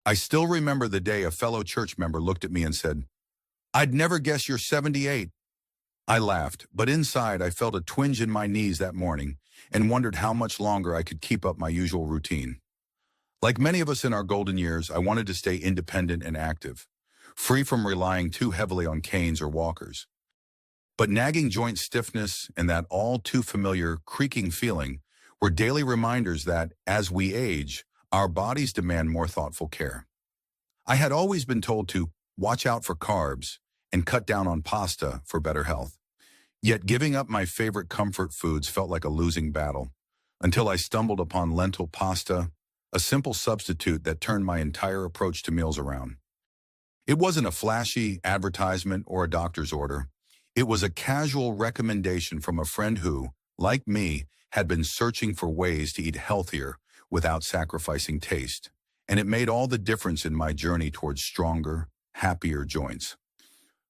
I still remember the day a fellow church member looked at me and said, "I'd never guess you're 78." I laughed, but inside I felt a twinge in my knees that morning and wondered how much longer I could keep up my usual routine. Like many of us in our golden years, I wanted to stay independent and active, free from relying too heavily on canes or walkers. But nagging joint stiffness and that all too familiar creaking feeling were daily reminders that, as we age, our bodies demand more thoughtful care. I had always been told to watch out for carbs and cut down on pasta for better health. Yet giving up my favorite comfort foods felt like a losing battle, until I stumbled upon lentil pasta, a simple substitute that turned my entire approach to meals around. It wasn't a flashy advertisement or a doctor's order. It was a casual recommendation from a friend who, like me, had been searching for ways to eat healthier without sacrificing taste. And it made all the difference in my journey towards stronger, happier joints.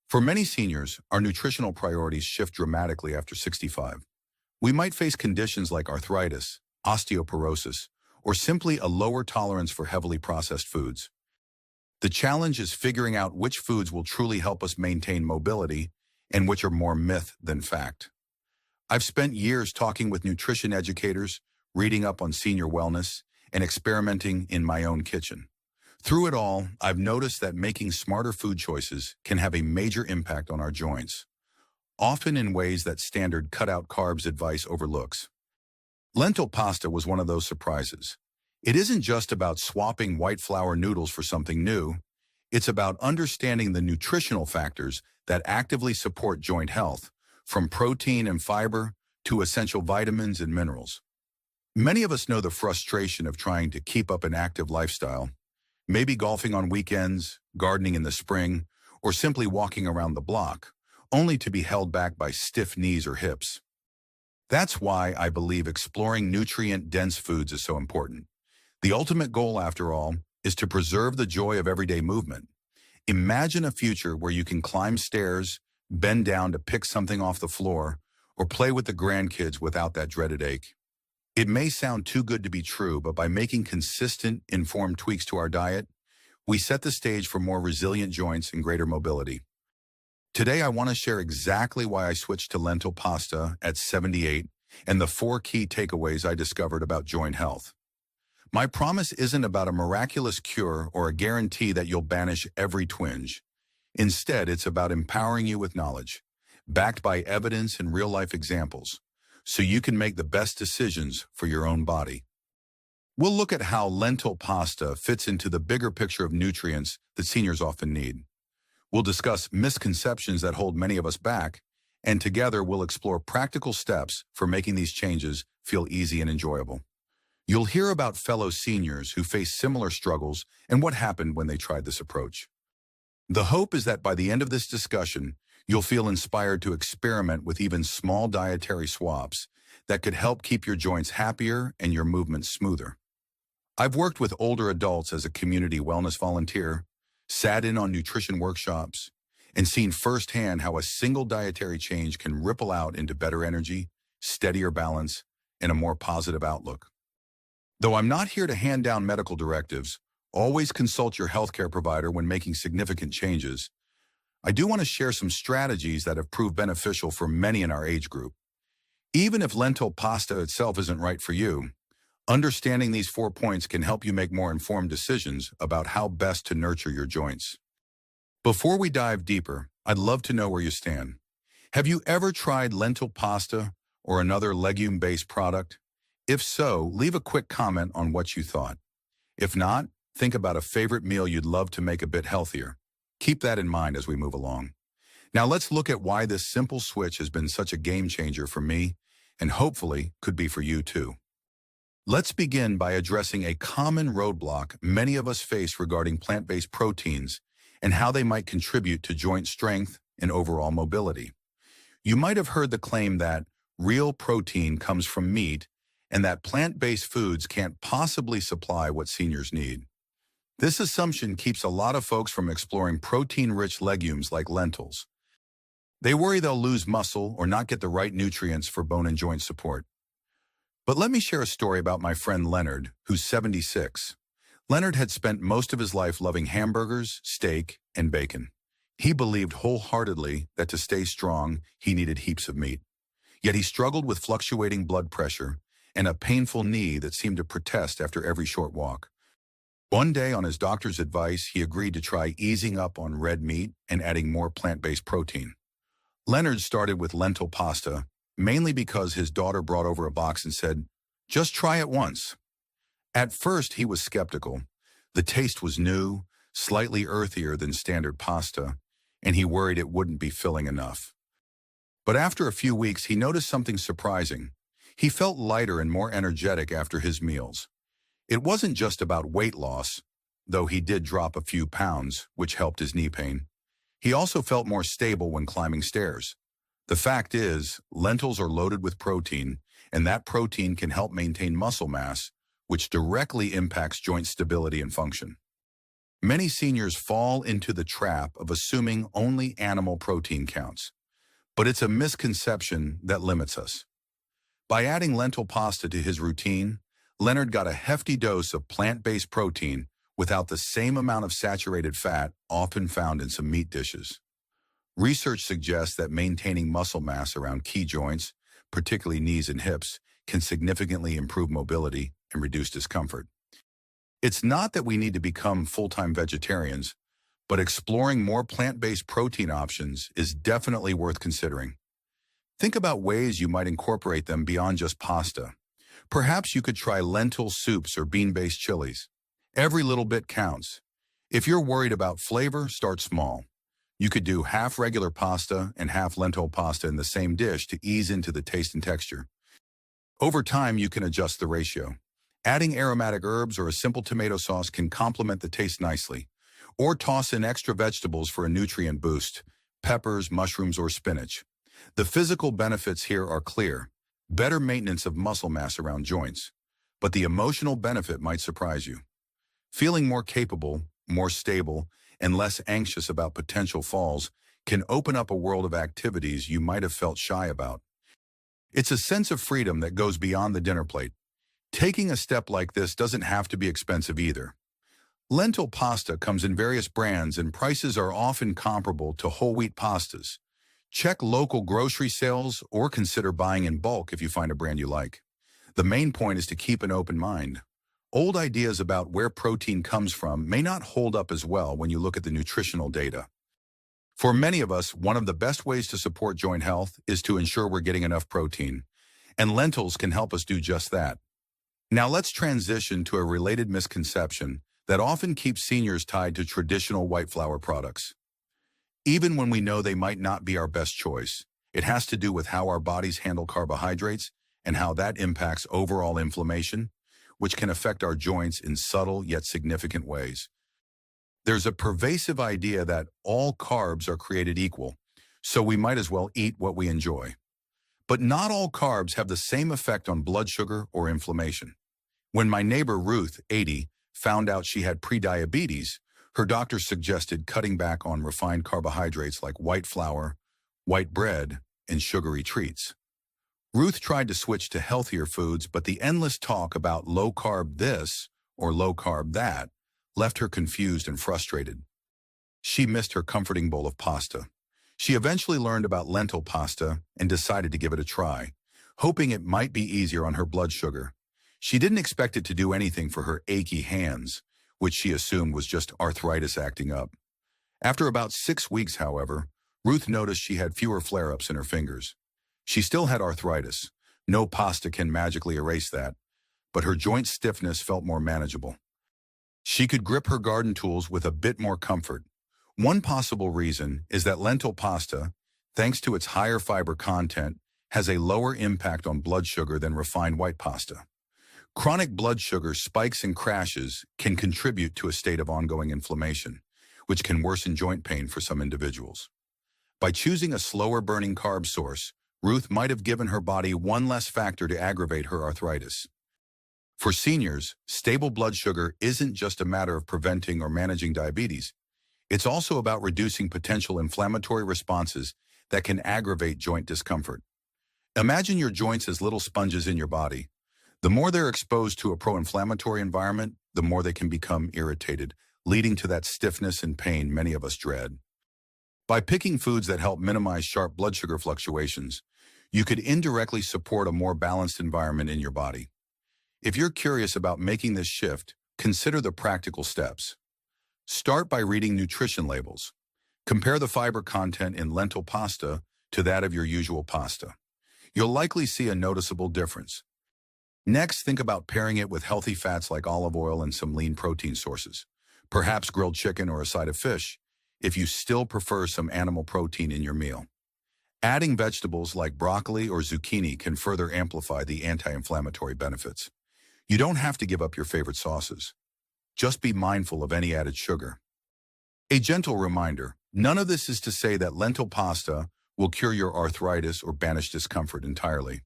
For many seniors, our nutritional priorities shift dramatically after 65. We might face conditions like arthritis, osteoporosis, or simply a lower tolerance for heavily processed foods. The challenge is figuring out which foods will truly help us maintain mobility and which are more myth than fact. I've spent years talking with nutrition educators, reading up on senior wellness, and experimenting in my own kitchen. Through it all, I've noticed that making smarter food choices can have a major impact on our joints, often in ways that standard cut-out carbs advice overlooks. Lentil pasta was one of those surprises. It isn't just about swapping white flour noodles for something new. It's about understanding the nutritional factors that actively support joint health, from protein and fiber to essential vitamins and minerals. Many of us know the frustration of trying to keep up an active lifestyle, maybe golfing on weekends, gardening in the spring, or simply walking around the block, only to be held back by stiff knees or hips. That's why I believe exploring nutrient-dense foods is so important. The ultimate goal, after all, is to preserve the joy of everyday movement. Imagine a future where you can climb stairs, bend down to pick something off the floor, or play with the grandkids without that dreaded ache. It may sound too good to be true, but by making consistent, informed tweaks to our diet, we set the stage for more resilient joints and greater mobility. Today, I want to share exactly why I switched to lentil pasta at 78 and the 4 key takeaways I discovered about joint health. My promise isn't about a miraculous cure or a guarantee that you'll banish every twinge. Instead, it's about empowering you with knowledge, backed by evidence and real-life examples, so you can make the best decisions for your own body. We'll look at how lentil pasta fits into the bigger picture of nutrients that seniors often need. We'll discuss misconceptions that hold many of us back, and together we'll explore practical steps for making these changes feel easy and enjoyable. You'll hear about fellow seniors who face similar struggles and what happened when they tried this approach. The hope is that by the end of this discussion, you'll feel inspired to experiment with even small dietary swaps that could help keep your joints happier and your movements smoother. I've worked with older adults as a community wellness volunteer, sat in on nutrition workshops, and seen firsthand how a single dietary change can ripple out into better energy, steadier balance, and a more positive outlook. Though I'm not here to hand down medical directives, always consult your healthcare provider when making significant changes. I do want to share some strategies that have proved beneficial for many in our age group. Even if lentil pasta itself isn't right for you, understanding these 4 points can help you make more informed decisions about how best to nurture your joints. Before we dive deeper, I'd love to know where you stand. Have you ever tried lentil pasta or another legume-based product? If so, leave a quick comment on what you thought. If not, think about a favorite meal you'd love to make a bit healthier. Keep that in mind as we move along. Now let's look at why this simple switch has been such a game changer for me and hopefully could be for you too. Let's begin by addressing a common roadblock many of us face regarding plant-based proteins and how they might contribute to joint strength and overall mobility. You might have heard the claim that real protein comes from meat and that plant-based foods can't possibly supply what seniors need. This assumption keeps a lot of folks from exploring protein-rich legumes like lentils. They worry they'll lose muscle or not get the right nutrients for bone and joint support. But let me share a story about my friend Leonard, who's 76. Leonard had spent most of his life loving hamburgers, steak, and bacon. He believed wholeheartedly that to stay strong, he needed heaps of meat. Yet he struggled with fluctuating blood pressure and a painful knee that seemed to protest after every short walk. One day, on his doctor's advice, he agreed to try easing up on red meat and adding more plant-based protein. Leonard started with lentil pasta, mainly because his daughter brought over a box and said, "Just try it once." At first, he was skeptical. The taste was new, slightly earthier than standard pasta, and he worried it wouldn't be filling enough. But after a few weeks, he noticed something surprising. He felt lighter and more energetic after his meals. It wasn't just about weight loss, though he did drop a few pounds, which helped his knee pain. He also felt more stable when climbing stairs. The fact is, lentils are loaded with protein, and that protein can help maintain muscle mass, which directly impacts joint stability and function. Many seniors fall into the trap of assuming only animal protein counts, but it's a misconception that limits us. By adding lentil pasta to his routine, Leonard got a hefty dose of plant-based protein without the same amount of saturated fat often found in some meat dishes. Research suggests that maintaining muscle mass around key joints, particularly knees and hips, can significantly improve mobility and reduce discomfort. It's not that we need to become full-time vegetarians, but exploring more plant-based protein options is definitely worth considering. Think about ways you might incorporate them beyond just pasta. Perhaps you could try lentil soups or bean-based chilies. Every little bit counts. If you're worried about flavor, start small. You could do half regular pasta and half lentil pasta in the same dish to ease into the taste and texture. Over time, you can adjust the ratio. Adding aromatic herbs or a simple tomato sauce can complement the taste nicely. Or toss in extra vegetables for a nutrient boost, peppers, mushrooms, or spinach. The physical benefits here are clear. Better maintenance of muscle mass around joints. But the emotional benefit might surprise you. Feeling more capable, more stable, and less anxious about potential falls can open up a world of activities you might have felt shy about. It's a sense of freedom that goes beyond the dinner plate. Taking a step like this doesn't have to be expensive either. Lentil pasta comes in various brands and prices are often comparable to whole wheat pastas. Check local grocery sales or consider buying in bulk if you find a brand you like. The main point is to keep an open mind. Old ideas about where protein comes from may not hold up as well when you look at the nutritional data. For many of us, one of the best ways to support joint health is to ensure we're getting enough protein, and lentils can help us do just that. Now let's transition to a related misconception that often keeps seniors tied to traditional white flour products. Even when we know they might not be our best choice, it has to do with how our bodies handle carbohydrates and how that impacts overall inflammation, which can affect our joints in subtle yet significant ways. There's a pervasive idea that all carbs are created equal, so we might as well eat what we enjoy. But not all carbs have the same effect on blood sugar or inflammation. When my neighbor Ruth, 80, found out she had prediabetes, her doctor suggested cutting back on refined carbohydrates like white flour, white bread, and sugary treats. Ruth tried to switch to healthier foods, but the endless talk about low-carb this or low-carb that left her confused and frustrated. She missed her comforting bowl of pasta. She eventually learned about lentil pasta and decided to give it a try, hoping it might be easier on her blood sugar. She didn't expect it to do anything for her achy hands, which she assumed was just arthritis acting up. After about 6 weeks, however, Ruth noticed she had fewer flare-ups in her fingers. She still had arthritis. No pasta can magically erase that, but her joint stiffness felt more manageable. She could grip her garden tools with a bit more comfort. One possible reason is that lentil pasta, thanks to its higher fiber content, has a lower impact on blood sugar than refined white pasta. Chronic blood sugar spikes and crashes can contribute to a state of ongoing inflammation, which can worsen joint pain for some individuals. By choosing a slower-burning carb source, Ruth might have given her body one less factor to aggravate her arthritis. For seniors, stable blood sugar isn't just a matter of preventing or managing diabetes. It's also about reducing potential inflammatory responses that can aggravate joint discomfort. Imagine your joints as little sponges in your body. The more they're exposed to a pro-inflammatory environment, the more they can become irritated, leading to that stiffness and pain many of us dread. By picking foods that help minimize sharp blood sugar fluctuations, you could indirectly support a more balanced environment in your body. If you're curious about making this shift, consider the practical steps. Start by reading nutrition labels. Compare the fiber content in lentil pasta to that of your usual pasta. You'll likely see a noticeable difference. Next, think about pairing it with healthy fats like olive oil and some lean protein sources, perhaps grilled chicken or a side of fish, if you still prefer some animal protein in your meal. Adding vegetables like broccoli or zucchini can further amplify the anti-inflammatory benefits. You don't have to give up your favorite sauces. Just be mindful of any added sugar. A gentle reminder, none of this is to say that lentil pasta will cure your arthritis or banish discomfort entirely,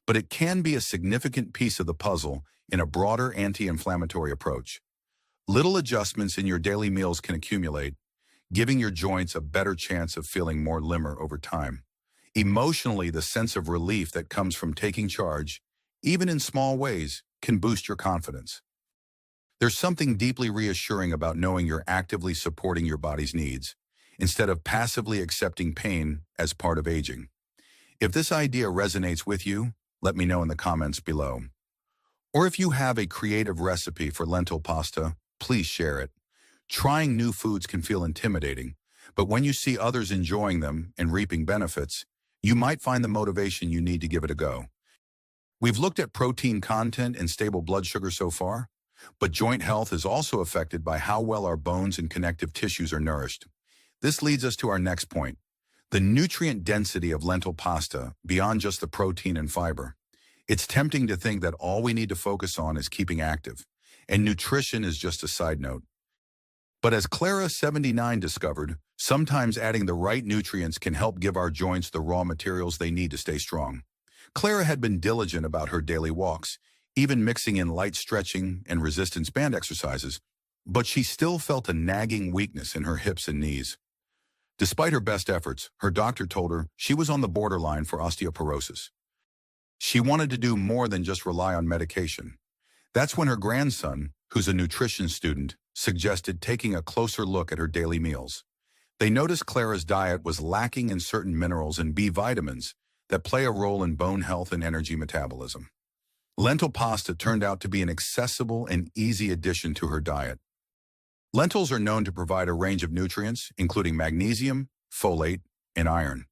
but it can be a significant piece of the puzzle in a broader anti-inflammatory approach. Little adjustments in your daily meals can accumulate, giving your joints a better chance of feeling more limber over time. Emotionally, the sense of relief that comes from taking charge, even in small ways, can boost your confidence. There's something deeply reassuring about knowing you're actively supporting your body's needs, instead of passively accepting pain as part of aging. If this idea resonates with you, let me know in the comments below. Or if you have a creative recipe for lentil pasta, please share it. Trying new foods can feel intimidating, but when you see others enjoying them and reaping benefits, you might find the motivation you need to give it a go. We've looked at protein content and stable blood sugar so far, but joint health is also affected by how well our bones and connective tissues are nourished. This leads us to our next point, the nutrient density of lentil pasta beyond just the protein and fiber. It's tempting to think that all we need to focus on is keeping active, and nutrition is just a side note. But as Clara79 discovered, sometimes adding the right nutrients can help give our joints the raw materials they need to stay strong. Clara had been diligent about her daily walks, even mixing in light stretching and resistance band exercises, but she still felt a nagging weakness in her hips and knees. Despite her best efforts, her doctor told her she was on the borderline for osteoporosis. She wanted to do more than just rely on medication. That's when her grandson, who's a nutrition student, suggested taking a closer look at her daily meals. They noticed Clara's diet was lacking in certain minerals and B vitamins that play a role in bone health and energy metabolism. Lentil pasta turned out to be an accessible and easy addition to her diet. Lentils are known to provide a range of nutrients, including magnesium, folate, and iron.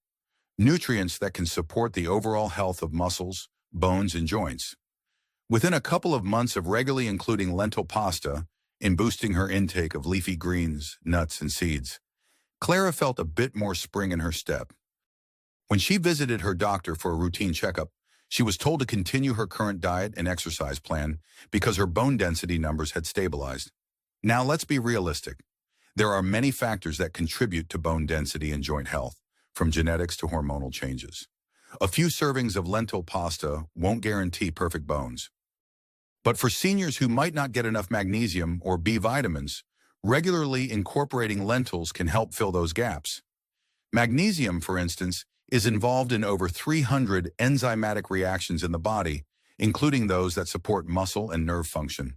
Nutrients that can support the overall health of muscles, bones, and joints. Within a couple of months of regularly including lentil pasta and boosting her intake of leafy greens, nuts, and seeds, Clara felt a bit more spring in her step. When she visited her doctor for a routine checkup, she was told to continue her current diet and exercise plan because her bone density numbers had stabilized. Now let's be realistic. There are many factors that contribute to bone density and joint health, from genetics to hormonal changes. A few servings of lentil pasta won't guarantee perfect bones. But for seniors who might not get enough magnesium or B vitamins, regularly incorporating lentils can help fill those gaps. Magnesium, for instance, is involved in over 300 enzymatic reactions in the body, including those that support muscle and nerve function.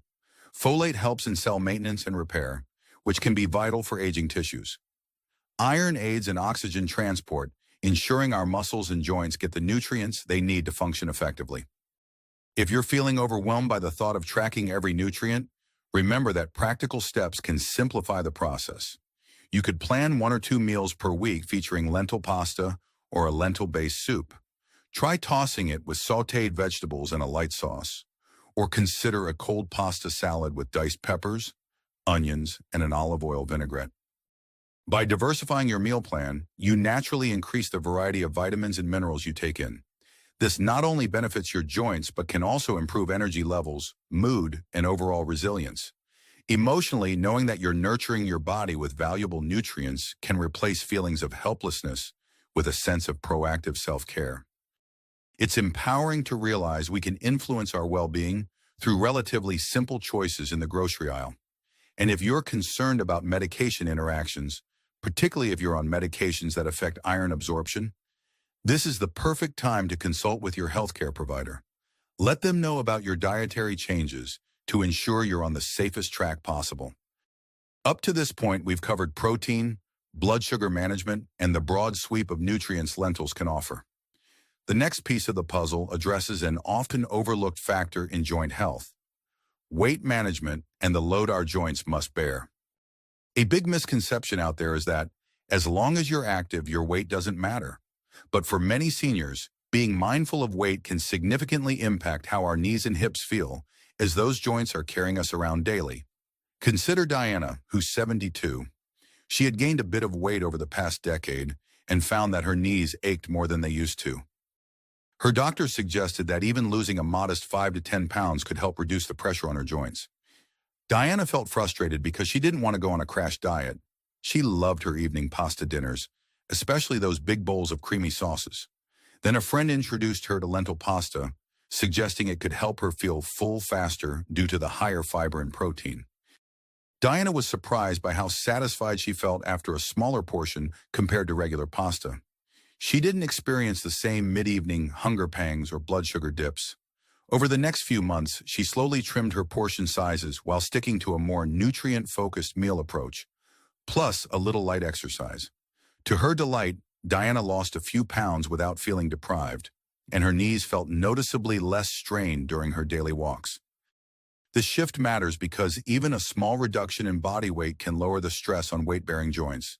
Folate helps in cell maintenance and repair, which can be vital for aging tissues. Iron aids in oxygen transport, ensuring our muscles and joints get the nutrients they need to function effectively. If you're feeling overwhelmed by the thought of tracking every nutrient, remember that practical steps can simplify the process. You could plan 1 or 2 meals per week featuring lentil pasta or a lentil-based soup. Try tossing it with sautéed vegetables and a light sauce. Or consider a cold pasta salad with diced peppers, onions, and an olive oil vinaigrette. By diversifying your meal plan, you naturally increase the variety of vitamins and minerals you take in. This not only benefits your joints, but can also improve energy levels, mood, and overall resilience. Emotionally, knowing that you're nurturing your body with valuable nutrients can replace feelings of helplessness with a sense of proactive self-care. It's empowering to realize we can influence our well-being through relatively simple choices in the grocery aisle. And if you're concerned about medication interactions, particularly if you're on medications that affect iron absorption, this is the perfect time to consult with your healthcare provider. Let them know about your dietary changes to ensure you're on the safest track possible. Up to this point, we've covered protein, blood sugar management, and the broad sweep of nutrients lentils can offer. The next piece of the puzzle addresses an often overlooked factor in joint health: weight management and the load our joints must bear. A big misconception out there is that as long as you're active, your weight doesn't matter. But for many seniors, being mindful of weight can significantly impact how our knees and hips feel, as those joints are carrying us around daily. Consider Diana, who's 72. She had gained a bit of weight over the past decade and found that her knees ached more than they used to. Her doctor suggested that even losing a modest 5 to 10 pounds could help reduce the pressure on her joints. Diana felt frustrated because she didn't want to go on a crash diet. She loved her evening pasta dinners, especially those big bowls of creamy sauces. Then a friend introduced her to lentil pasta, suggesting it could help her feel full faster due to the higher fiber and protein. Diana was surprised by how satisfied she felt after a smaller portion compared to regular pasta. She didn't experience the same mid-evening hunger pangs or blood sugar dips. Over the next few months, she slowly trimmed her portion sizes while sticking to a more nutrient-focused meal approach, plus a little light exercise. To her delight, Diana lost a few pounds without feeling deprived, and her knees felt noticeably less strained during her daily walks. This shift matters because even a small reduction in body weight can lower the stress on weight-bearing joints.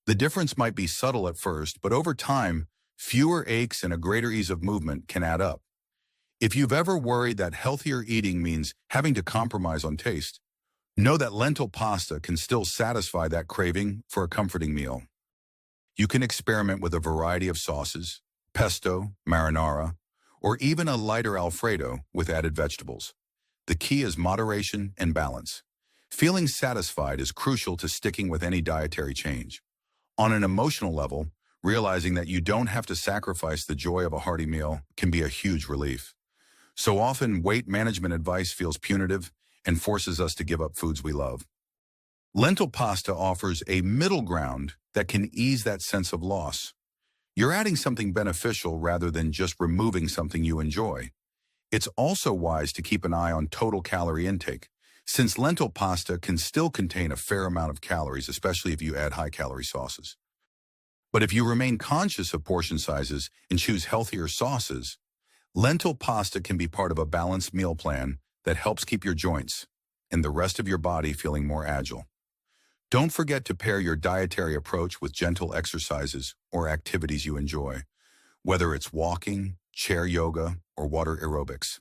The difference might be subtle at first, but over time, fewer aches and a greater ease of movement can add up. If you've ever worried that healthier eating means having to compromise on taste, know that lentil pasta can still satisfy that craving for a comforting meal. You can experiment with a variety of sauces, pesto, marinara, or even a lighter Alfredo with added vegetables. The key is moderation and balance. Feeling satisfied is crucial to sticking with any dietary change. On an emotional level, realizing that you don't have to sacrifice the joy of a hearty meal can be a huge relief. So often, weight management advice feels punitive and forces us to give up foods we love. Lentil pasta offers a middle ground that can ease that sense of loss. You're adding something beneficial rather than just removing something you enjoy. It's also wise to keep an eye on total calorie intake, since lentil pasta can still contain a fair amount of calories, especially if you add high-calorie sauces. But if you remain conscious of portion sizes and choose healthier sauces, lentil pasta can be part of a balanced meal plan that helps keep your joints and the rest of your body feeling more agile. Don't forget to pair your dietary approach with gentle exercises or activities you enjoy, whether it's walking, chair yoga, or water aerobics.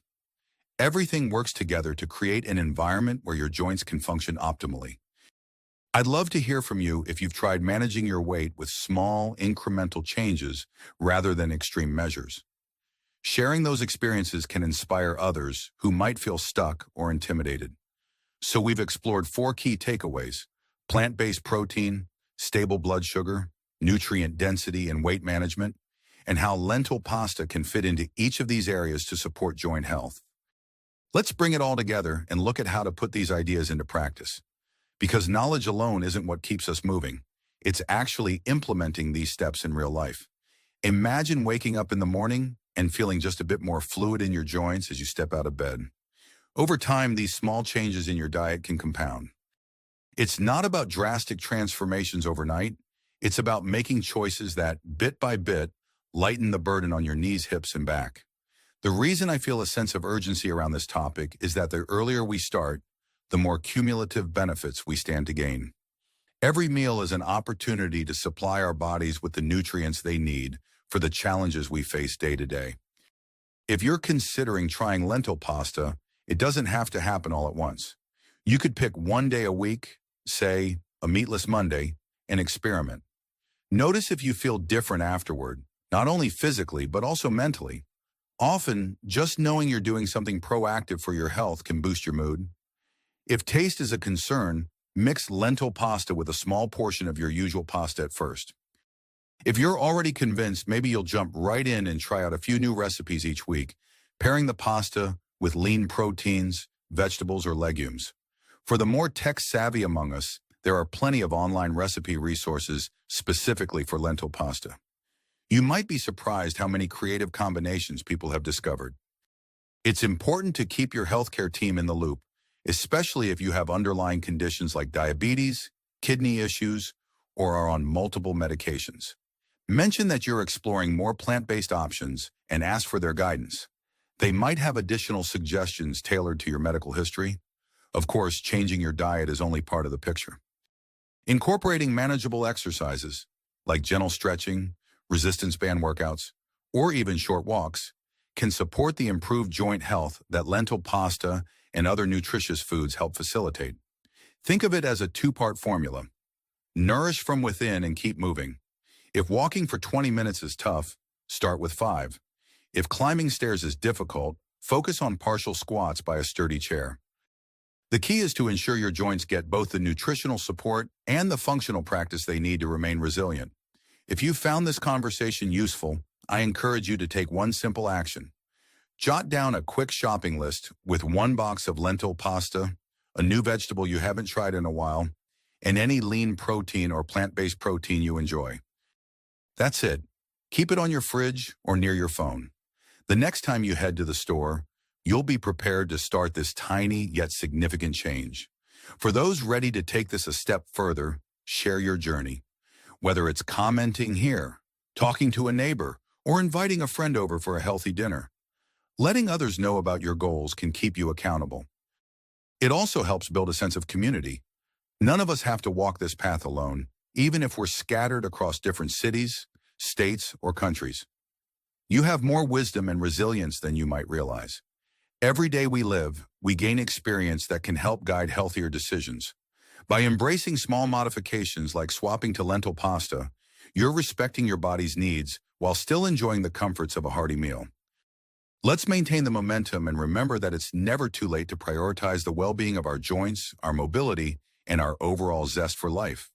Everything works together to create an environment where your joints can function optimally. I'd love to hear from you if you've tried managing your weight with small, incremental changes rather than extreme measures. Sharing those experiences can inspire others who might feel stuck or intimidated. So we've explored 4 key takeaways: plant-based protein, stable blood sugar, nutrient density, and weight management, and how lentil pasta can fit into each of these areas to support joint health. Let's bring it all together and look at how to put these ideas into practice. Because knowledge alone isn't what keeps us moving. It's actually implementing these steps in real life. Imagine waking up in the morning and feeling just a bit more fluid in your joints as you step out of bed. Over time, these small changes in your diet can compound. It's not about drastic transformations overnight. It's about making choices that, bit by bit, lighten the burden on your knees, hips, and back. The reason I feel a sense of urgency around this topic is that the earlier we start, the more cumulative benefits we stand to gain. Every meal is an opportunity to supply our bodies with the nutrients they need for the challenges we face day to day. If you're considering trying lentil pasta, it doesn't have to happen all at once. You could pick one day a week, say a meatless Monday, and experiment. Notice if you feel different afterward, not only physically, but also mentally. Often, just knowing you're doing something proactive for your health can boost your mood. If taste is a concern, mix lentil pasta with a small portion of your usual pasta at first. If you're already convinced, maybe you'll jump right in and try out a few new recipes each week, pairing the pasta with lean proteins, vegetables, or legumes. For the more tech-savvy among us, there are plenty of online recipe resources specifically for lentil pasta. You might be surprised how many creative combinations people have discovered. It's important to keep your healthcare team in the loop especially if you have underlying conditions like diabetes, kidney issues, or are on multiple medications. Mention that you're exploring more plant-based options and ask for their guidance. They might have additional suggestions tailored to your medical history. Of course, changing your diet is only part of the picture. Incorporating manageable exercises, like gentle stretching, resistance band workouts, or even short walks, can support the improved joint health that lentil pasta and other nutritious foods help facilitate. Think of it as a two-part formula. Nourish from within and keep moving. If walking for 20 minutes is tough, start with 5. If climbing stairs is difficult, focus on partial squats by a sturdy chair. The key is to ensure your joints get both the nutritional support and the functional practice they need to remain resilient. If you found this conversation useful, I encourage you to take one simple action. Jot down a quick shopping list with 1 box of lentil pasta, a new vegetable you haven't tried in a while, and any lean protein or plant-based protein you enjoy. That's it. Keep it on your fridge or near your phone. The next time you head to the store, you'll be prepared to start this tiny yet significant change. For those ready to take this a step further, share your journey. Whether it's commenting here, talking to a neighbor, or inviting a friend over for a healthy dinner, letting others know about your goals can keep you accountable. It also helps build a sense of community. None of us have to walk this path alone, even if we're scattered across different cities, states, or countries. You have more wisdom and resilience than you might realize. Every day we live, we gain experience that can help guide healthier decisions. By embracing small modifications like swapping to lentil pasta, you're respecting your body's needs while still enjoying the comforts of a hearty meal. Let's maintain the momentum and remember that it's never too late to prioritize the well-being of our joints, our mobility, and our overall zest for life.